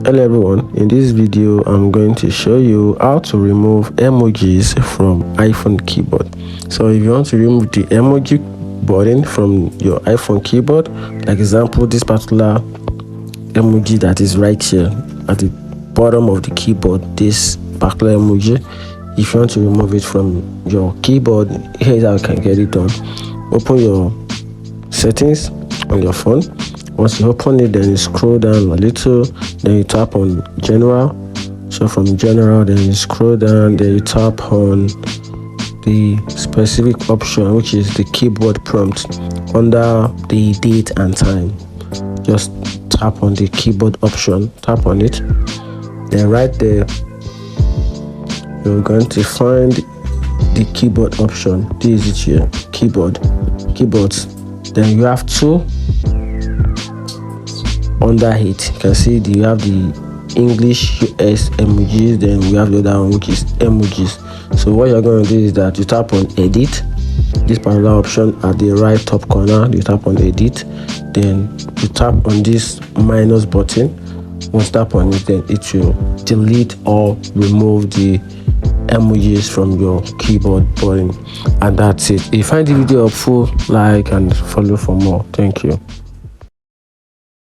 Hello everyone, in this video I'm going to show you how to remove emojis from iPhone keyboard. So if you want to remove the emoji button from your iPhone keyboard, like example this particular emoji that is right here at the bottom of the keyboard, this particular emoji, if you want to remove it from your keyboard, here's how you can get it done. Open your settings on your phone. Once you open it, then you scroll down a little, then you tap on general. So from general, then you scroll down, then you tap on the specific option, which is the keyboard prompt under the date and time. Just tap on the keyboard option, tap on it, then right there you're going to find the keyboard option. This is it here, keyboards. Then you have two under it. You can see you have the English US emojis, then we have the other one which is emojis. So what you're going to do is that you tap on edit, this particular option at the right top corner, you tap on edit, then you tap on this minus button. Once you tap on it, then it will delete or remove the emojis from your keyboard button, and that's it. If you find the video helpful, like and follow for more. Thank you.